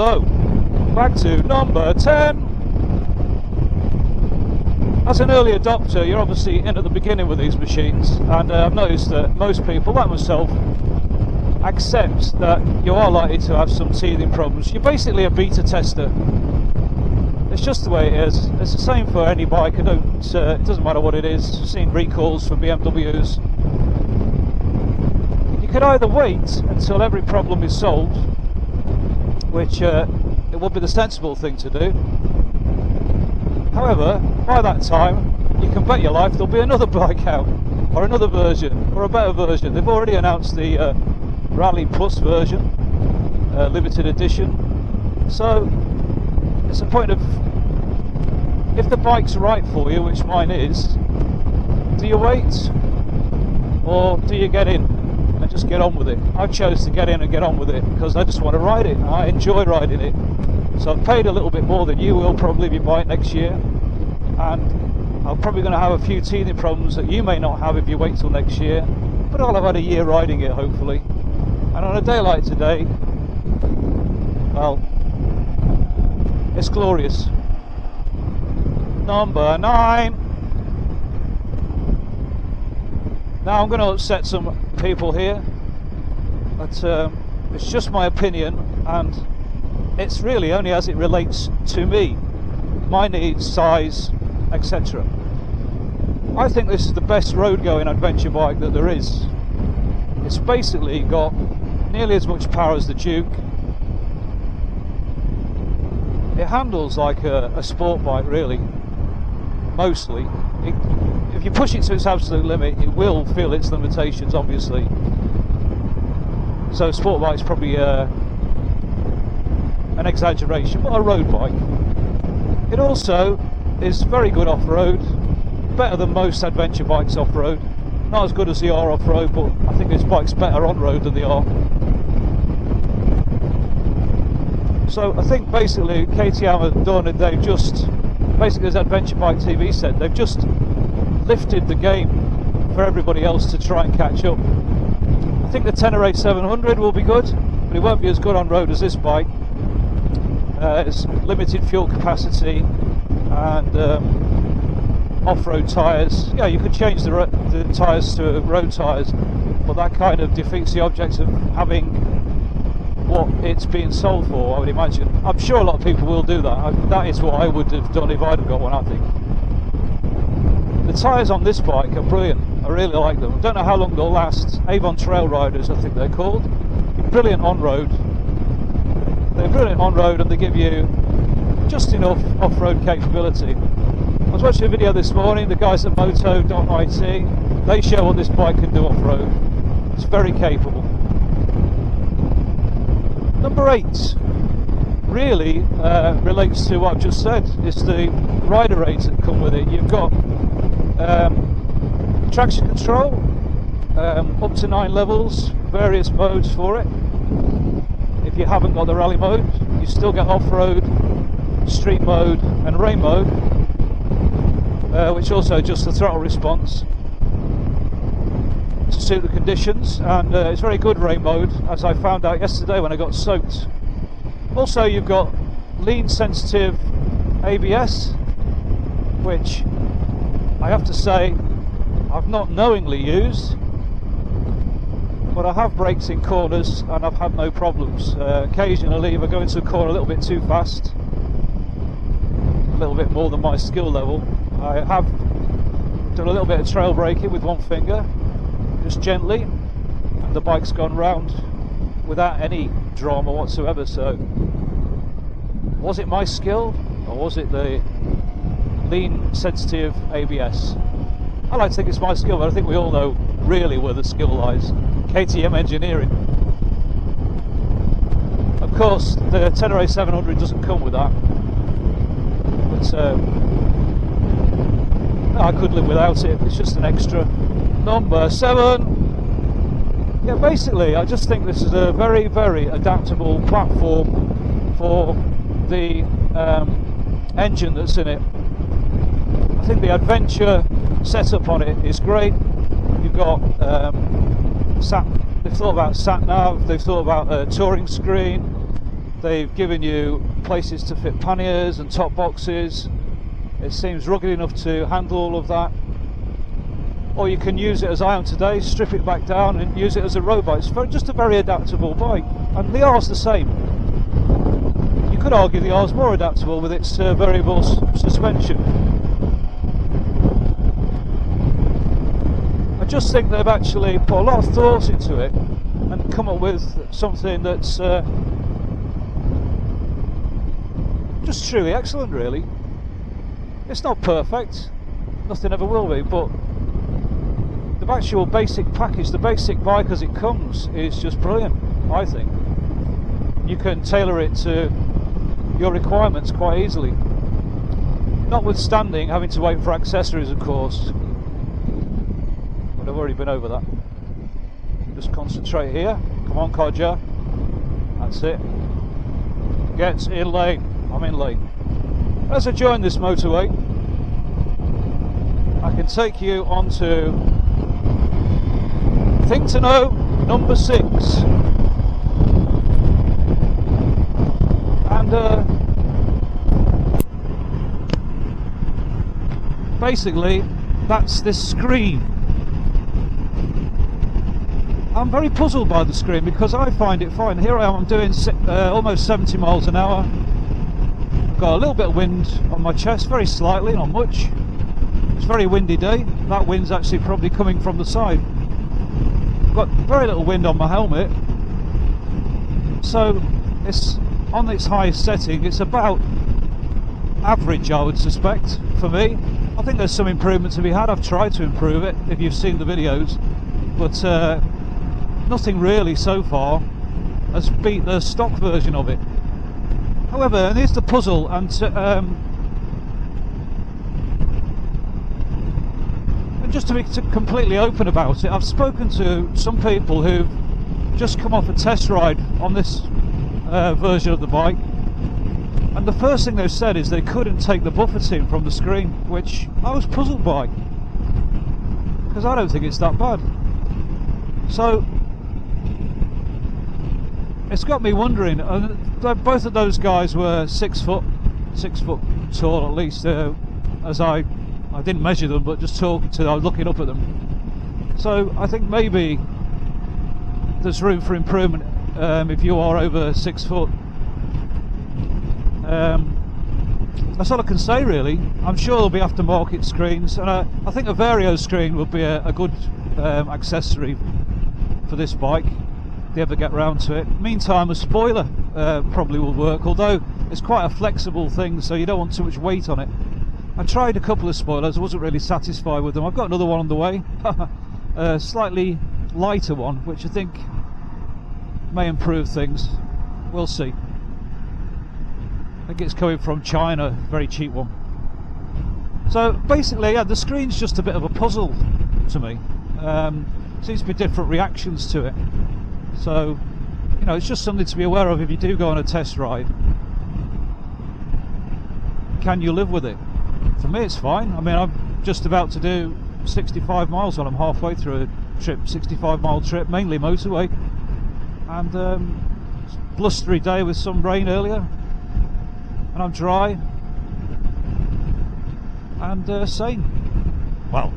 So, back to number 10. As an early adopter, you're obviously in at the beginning with these machines, and I've noticed that most people, like myself, accept that you are likely to have some teething problems. You're basically a beta tester. It's just the way it is. It's the same for any bike. It doesn't matter what it is. I've seen recalls for BMWs. You could either wait until every problem is solved, which it would be the sensible thing to do. However, by that time, you can bet your life there'll be another bike out, or another version, or a better version. They've already announced the Rally Plus version, limited edition. So it's a point of, if the bike's right for you, which mine is, do you wait, or do you get in and just get on with it? I chose to get in and get on with it because I just want to ride it. I enjoy riding it. So I've paid a little bit more than you will probably be buying next year, and I'm probably going to have a few teething problems that you may not have if you wait till next year, but I'll have had a year riding it hopefully. And on a day like today, well, it's glorious. Number 9. Now I'm going to upset some people here, but it's just my opinion, and it's really only as it relates to me, my needs, size, etc. I think this is the best road going adventure bike that there is. It's basically got nearly as much power as the Duke. It handles like a sport bike really, mostly. If you push it to its absolute limit, it will feel its limitations obviously. So a sport bike's probably an exaggeration, but a road bike. It also is very good off-road, better than most adventure bikes off-road. Not as good as they are off-road, but I think this bike's better on-road than they are. So I think basically KTM have done, and they've just, basically as Adventure Bike TV said, they've just lifted the game for everybody else to try and catch up. I think the Tenere 700 will be good, but it won't be as good on road as this bike. It's limited fuel capacity and off-road tyres. Yeah, you could change the tyres to road tyres, but that kind of defeats the object of having what it's being sold for, I would imagine. I'm sure a lot of people will do that. That is what I would have done if I'd have got one, I think. The tyres on this bike are brilliant. I really like them. I don't know how long they'll last. Avon Trail Riders, I think they're called. Brilliant on-road. They're brilliant on-road, and they give you just enough off-road capability. I was watching a video this morning, the guys at moto.it, they show what this bike can do off-road. It's very capable. Number 8 really relates to what I've just said. It's the rider aids that come with it. You've got traction control, up to 9 levels, various modes for it. If you haven't got the rally mode, you still get off-road, street mode and rain mode, which also adjusts the throttle response to suit the conditions, and it's very good rain mode, as I found out yesterday when I got soaked. Also you've got lean sensitive ABS, which I have to say I've not knowingly used, but I have brakes in corners and I've had no problems. Occasionally if I go into a corner a little bit too fast, a little bit more than my skill level, I have done a little bit of trail braking with one finger, just gently, and the bike's gone round without any drama whatsoever. So was it my skill, or was it the lean sensitive ABS? I like to think it's my skill, but I think we all know really where the skill lies. KTM engineering. Of course the Tenere 700 doesn't come with that, but I could live without it. It's just an extra. Number 7. Yeah, basically I just think this is a very, very adaptable platform for the engine that's in it. I think the adventure setup on it is great. You've got they've thought about sat nav, they've thought about a touring screen, They've given you places to fit panniers and top boxes. It seems rugged enough to handle all of that. Or you can use it as I am today, strip it back down and use it as a road bike. It's just a very adaptable bike, and the R's the same. You could argue the R's more adaptable with its variable suspension. I just think they've actually put a lot of thought into it and come up with something that's just truly excellent, really. It's not perfect, nothing ever will be, but the actual basic package, the basic bike as it comes, is just brilliant, I think. You can tailor it to your requirements quite easily, notwithstanding having to wait for accessories, of course, but I've already been over that. Just concentrate here. Come on, Codger. That's it. Get in lane. I'm in lane. As I join this motorway, I can take you onto Thing to Know number 6. And basically that's this screen. I'm very puzzled by the screen because I find it fine. Here I am, I'm doing almost 70 miles an hour. I've got a little bit of wind on my chest, very slightly, not much. It's a very windy day. That wind's actually probably coming from the side. I've got very little wind on my helmet, so it's on its highest setting. It's about average, I would suspect, for me. I think there's some improvement to be had. I've tried to improve it, if you've seen the videos, but nothing really so far has beat the stock version of it. However, and here's the puzzle, and just to be completely open about it, I've spoken to some people who've just come off a test ride on this version of the bike, and the first thing they've said is they couldn't take the buffeting from the screen, which I was puzzled by, because I don't think it's that bad. So it's got me wondering, both of those guys were 6 foot tall at least, as I didn't measure them, but just talking to them, I was looking up at them. So I think maybe there's room for improvement if you are over 6 foot. That's all I can say, really. I'm sure there'll be aftermarket screens, and I think a Vario screen would be a good accessory for this bike if they ever get round to it. Meantime, a spoiler probably will work, although it's quite a flexible thing, so you don't want too much weight on it. I tried a couple of spoilers, I wasn't really satisfied with them. I've got another one on the way, a slightly lighter one, which I think may improve things. We'll see. I think it's coming from China, very cheap one. So basically, yeah, the screen's just a bit of a puzzle to me. Seems to be different reactions to it. So, you know, it's just something to be aware of if you do go on a test ride. Can you live with it? For me, it's fine. I mean, I'm just about to do 65 miles when I'm halfway through a trip, 65-mile trip, mainly motorway, and blustery day with some rain earlier, and I'm dry and sane. Well,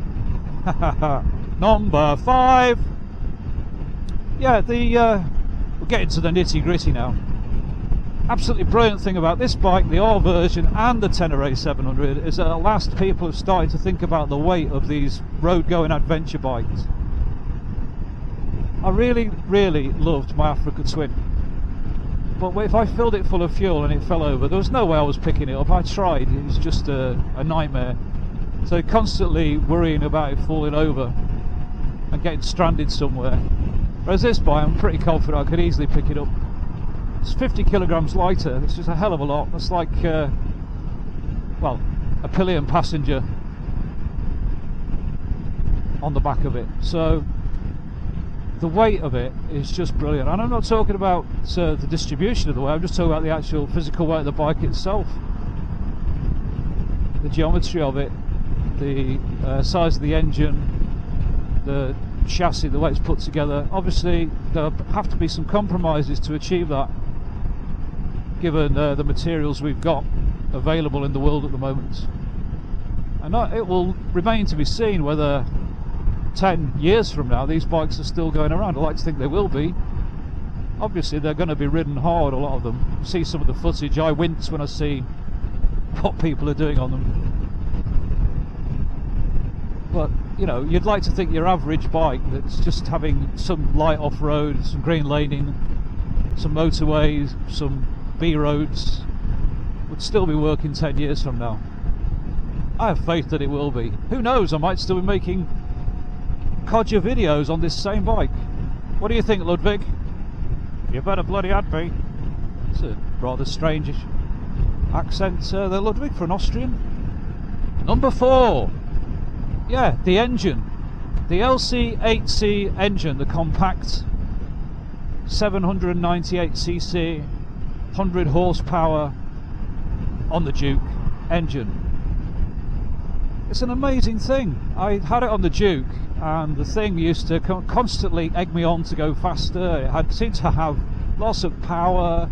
number 5. Yeah, we're getting to the nitty-gritty now. Absolutely brilliant thing about this bike, the R version and the Tenere 700, is that at last people have started to think about the weight of these road-going adventure bikes. I really, really loved my Africa Twin, but if I filled it full of fuel and it fell over, there was no way I was picking it up. I tried, it was just a nightmare. So constantly worrying about it falling over and getting stranded somewhere. Whereas this bike, I'm pretty confident I could easily pick it up. It's 50 kilograms lighter. It's just a hell of a lot. It's like, well, a pillion passenger on the back of it. So the weight of it is just brilliant. And I'm not talking about the distribution of the weight, I'm just talking about the actual physical weight of the bike itself. The geometry of it, the size of the engine, the chassis, the way it's put together. Obviously there have to be some compromises to achieve that, given the materials we've got available in the world at the moment. And it will remain to be seen whether 10 years from now these bikes are still going around. I like to think they will be. Obviously they're going to be ridden hard, a lot of them. See some of the footage, I wince when I see what people are doing on them. But, you know, you'd like to think your average bike that's just having some light off-road, some green laning, some motorways, some B-roads, would still be working 10 years from now. I have faith that it will be. Who knows, I might still be making Codger videos on this same bike. What do you think, Ludwig? You better bloody had me. It's a rather strange accent there, Ludwig, for an Austrian. Number 4. Yeah, the engine. The LC8C engine, the compact 798cc, 100 horsepower on the Duke engine. It's an amazing thing. I had it on the Duke, and the thing used to constantly egg me on to go faster. It seemed to have lots of power.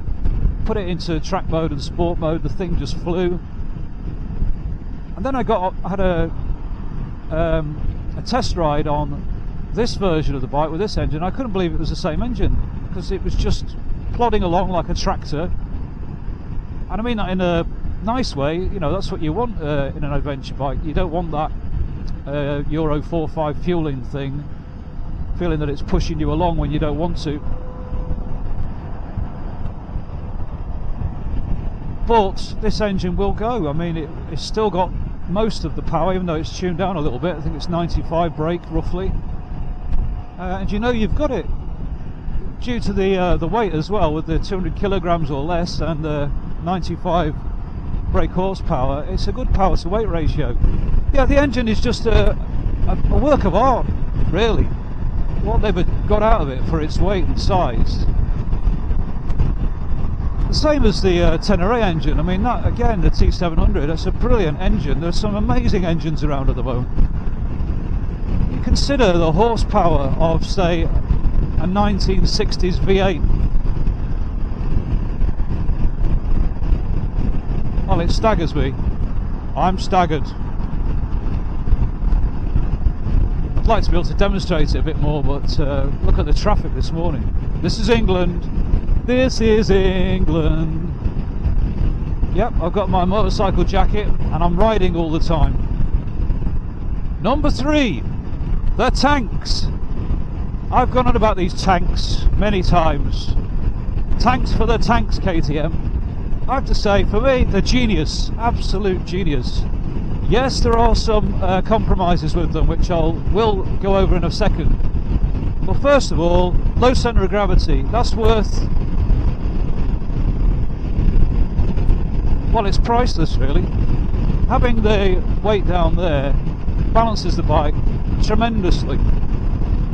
Put it into track mode and sport mode, the thing just flew. And then I had a test ride on this version of the bike with this engine. I couldn't believe it was the same engine, because it was just plodding along like a tractor. And I mean that in a nice way. You know, that's what you want in an adventure bike. You don't want that Euro 4-5 fueling thing, feeling that it's pushing you along when you don't want to. But this engine will go. I mean, it's still got most of the power, even though it's tuned down a little bit. I think it's 95 brake roughly, and you know you've got it due to the weight as well, with the 200 kilograms or less and the 95 brake horsepower. It's a good power to weight ratio. Yeah, the engine is just a work of art, really. What they've got out of it for its weight and size. The same as the Tenere engine. I mean, that again, the T700, that's a brilliant engine. There's some amazing engines around at the moment. You consider the horsepower of, say, a 1960s V8. Well, it staggers me. I'm staggered. I'd like to be able to demonstrate it a bit more, but look at the traffic this morning. This is England. This is England. Yep, I've got my motorcycle jacket and I'm riding all the time. Number 3, the tanks. I've gone on about these tanks many times. Tanks for the tanks, KTM. I have to say, for me, they're genius, absolute genius. Yes, there are some compromises with them, which will go over in a second. But first of all, low centre of gravity. That's worth, well, it's priceless, really. Having the weight down there balances the bike tremendously.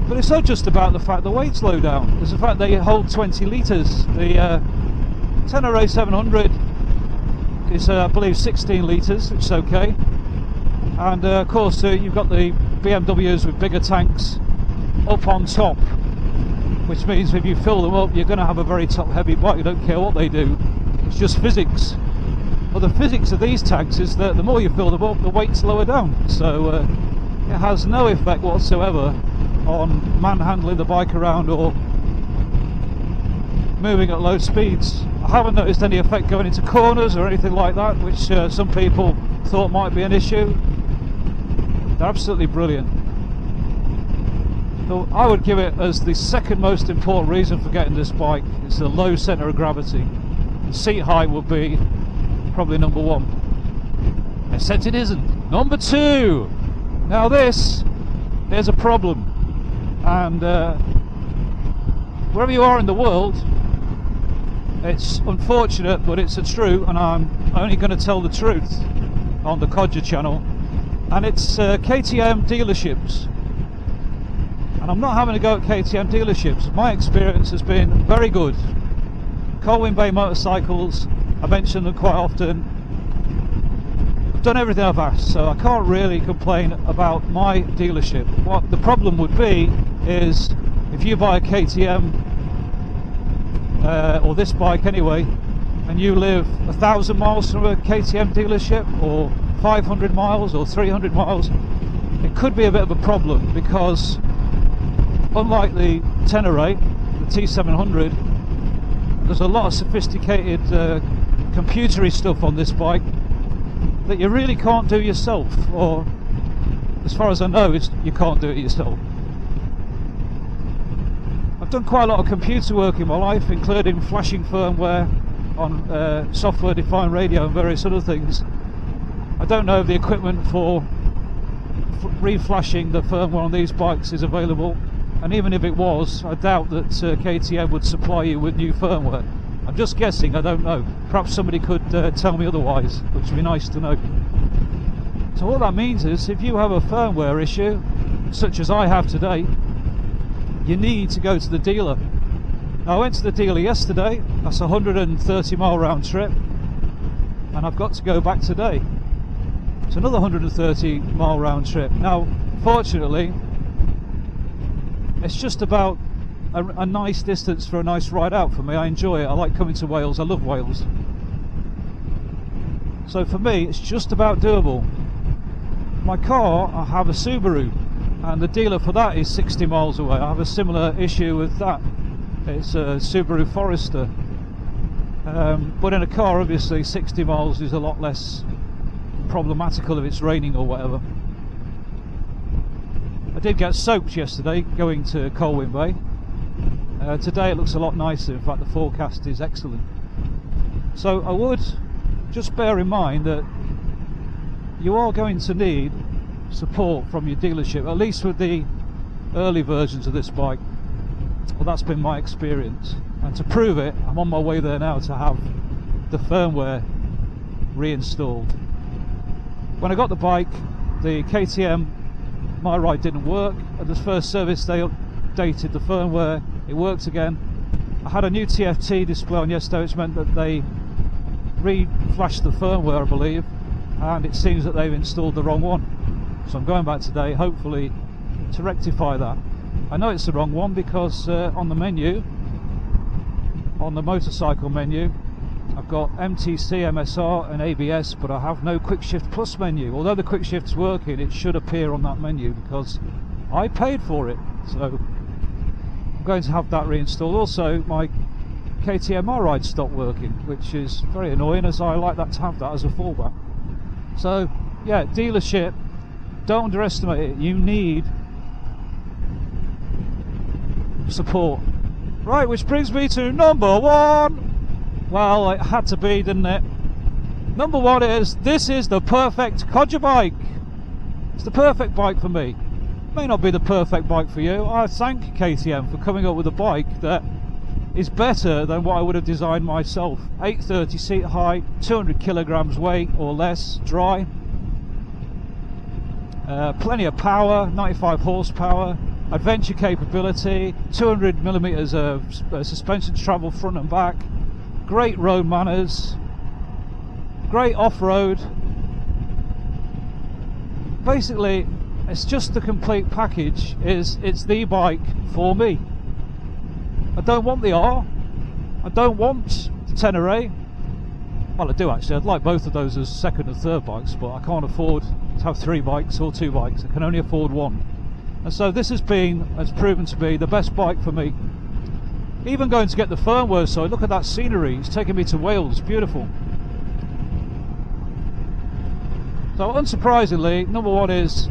But it's not just about the fact the weight's low down. It's the fact they hold 20 litres. The Tenere 700 is, I believe, 16 litres, which is okay. And of course, you've got the BMWs with bigger tanks up on top, which means if you fill them up, you're going to have a very top-heavy bike. You don't care what they do. It's just physics. But the physics of these tanks is that the more you fill them up, the weight's lower down. So it has no effect whatsoever on manhandling the bike around or moving at low speeds. I haven't noticed any effect going into corners or anything like that, which some people thought might be an issue. They're absolutely brilliant. So I would give it as the second most important reason for getting this bike. It's the low centre of gravity. The seat height would be probably number 1, except it isn't. Number 2. Now there's a problem, and wherever you are in the world, it's unfortunate, but it's a true, and I'm only going to tell the truth on the Codger channel, and it's KTM Dealerships. And I'm not having a go at KTM Dealerships. My experience has been very good. Colwyn Bay Motorcycles, I mention them quite often. I've done everything I've asked, so I can't really complain about my dealership. What the problem would be is if you buy a KTM, or this bike anyway, and you live 1,000 miles from a KTM dealership, or 500 miles or 300 miles, it could be a bit of a problem, because unlike the Tenere, the T700, there's a lot of sophisticated computery stuff on this bike that you really can't do yourself, or as far as I know, you can't do it yourself. I've done quite a lot of computer work in my life, including flashing firmware on software-defined radio and various other things. I don't know if the equipment for re-flashing the firmware on these bikes is available, and even if it was, I doubt that KTM would supply you with new firmware. I'm just guessing, I don't know. Perhaps somebody could tell me otherwise, which would be nice to know. So what that means is, if you have a firmware issue, such as I have today, you need to go to the dealer. Now, I went to the dealer yesterday. That's a 130 mile round trip, and I've got to go back today. It's another 130 mile round trip. Now, fortunately, it's just about a nice distance for a nice ride out for me. I enjoy it. I like coming to Wales. I love Wales. So for me, it's just about doable. My car, I have a Subaru, and the dealer for that is 60 miles away. I have a similar issue with that. It's a Subaru Forester. But in a car, obviously, 60 miles is a lot less problematical if it's raining or whatever. I did get soaked yesterday going to Colwyn Bay. Today it looks a lot nicer. In fact, the forecast is excellent. So I would just bear in mind that you are going to need support from your dealership, at least with the early versions of this bike. Well, that's been my experience, and to prove it, I'm on my way there now to have the firmware reinstalled. When I got the bike, the KTM My Ride didn't work. At the first service they updated the firmware, it worked again. I had a new TFT display on yesterday, which meant that they re-flashed the firmware, I believe, and it seems that they've installed the wrong one. So I'm going back today, hopefully, to rectify that. I know it's the wrong one because on the menu, on the motorcycle menu, I've got MTC, MSR and ABS, but I have no Quick Shift Plus menu. Although the Quick Shift's working, it should appear on that menu because I paid for it. So I'm going to have that reinstalled. Also, my KTM Ride stopped working, which is very annoying, as I like that to have that as a fallback. So yeah, dealership, don't underestimate it. You need support. Right, which brings me to number one. Well, it had to be, didn't it? Number one is, this is the perfect Codger bike. It's the perfect bike for me. May not be the perfect bike for you. I thank KTM for coming up with a bike that is better than what I would have designed myself. 830 seat height, 200 kilograms weight or less, dry. Plenty of power, 95 horsepower, adventure capability, 200 millimeters of suspension travel front and back, great road manners, great off-road. Basically, it's just the complete package. It's the bike for me. I don't want the R, I don't want the Tenere. Well, I do actually. I'd like both of those as second and third bikes, but I can't afford to have 3 bikes or 2 bikes. I can only afford one. And so this has proven to be the best bike for me. Even going to get the firmware side, look at that scenery. It's taking me to Wales, beautiful. So unsurprisingly, number one is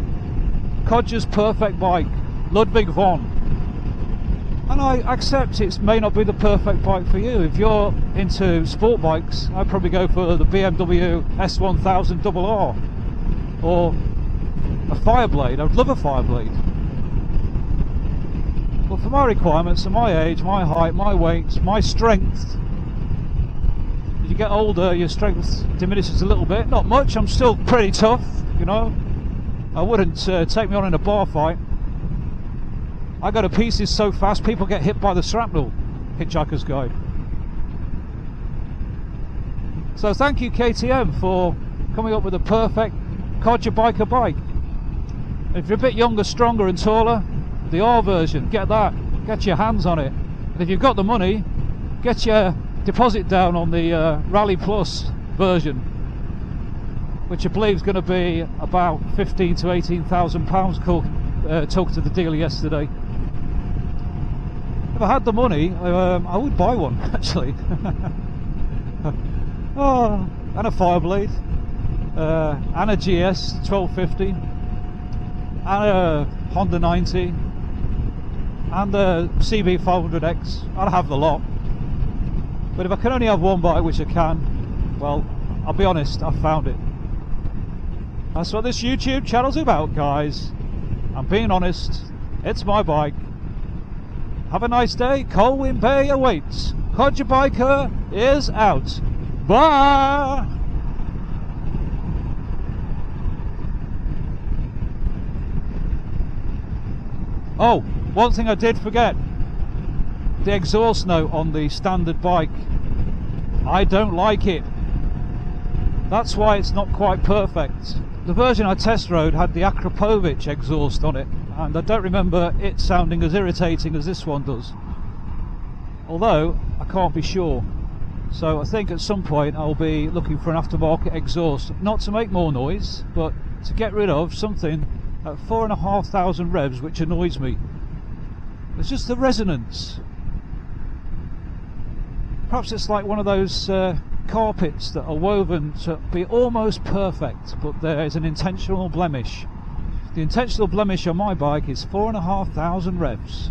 Codger's perfect bike, Ludwig von. And I accept it may not be the perfect bike for you. If you're into sport bikes, I'd probably go for the BMW S1000 RR or a Fireblade. I'd love a Fireblade. But for my requirements, and my age, my height, my weight, my strength, as you get older, your strength diminishes a little bit. Not much, I'm still pretty tough, you know. I wouldn't take me on in a bar fight. I go to pieces so fast, people get hit by the shrapnel. Hitchhiker's Guide. So thank you KTM for coming up with a perfect Codger biker bike. If you're a bit younger, stronger and taller, the R version, get that. Get your hands on it. And if you've got the money, get your deposit down on the Rally Plus version, which I believe is going to be about £15,000 to £18,000. Talking to the dealer yesterday. If I had the money, I would buy one actually. Oh, and a Fireblade, and a GS 1250, and a Honda 90, and a CB 500X. I'd have the lot. But if I can only have one bike, which I can, well, I'll be honest, I've found it. That's what this YouTube channel's about, guys. I'm being honest, it's my bike. Have a nice day. Colwyn Bay awaits. Codger Biker is out. Bye! Oh, one thing I did forget. The exhaust note on the standard bike. I don't like it. That's why it's not quite perfect. The version I test rode had the Akrapovic exhaust on it, and I don't remember it sounding as irritating as this one does. Although, I can't be sure. So I think at some point I'll be looking for an aftermarket exhaust, not to make more noise, but to get rid of something at 4,500 revs which annoys me. It's just the resonance. Perhaps it's like one of those carpets that are woven to be almost perfect, but there is an intentional blemish. The intentional blemish on my bike is 4,500 revs.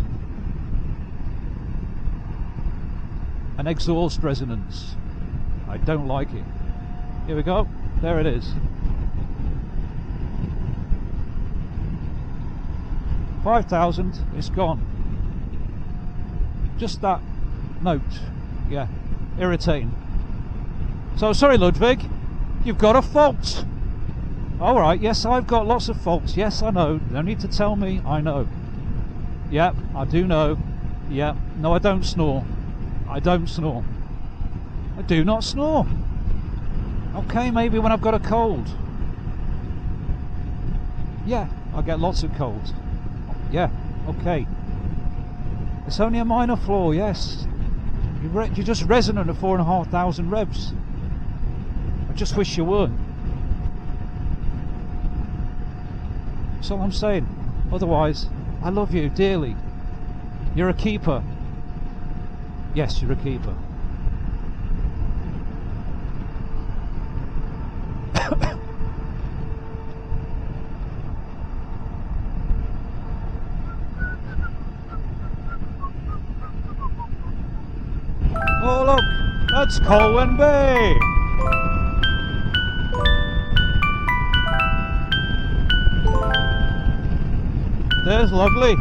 An exhaust resonance. I don't like it. Here we go. There it is. 5,000. It's gone. Just that note. Yeah. Irritating. So sorry, Ludwig. You've got a fault. Alright, yes, I've got lots of faults. Yes, I know. No need to tell me. I know. Yep, I do know. Yep. No, I don't snore. I don't snore. I do not snore. Okay, maybe when I've got a cold. Yeah, I get lots of colds. Yeah, okay. It's only a minor flaw, yes. You're just resonant at 4,500 revs. I just wish you weren't. That's all I'm saying. Otherwise, I love you dearly. You're a keeper. Yes, you're a keeper. Oh look, that's Colwyn Bay. There's lovely.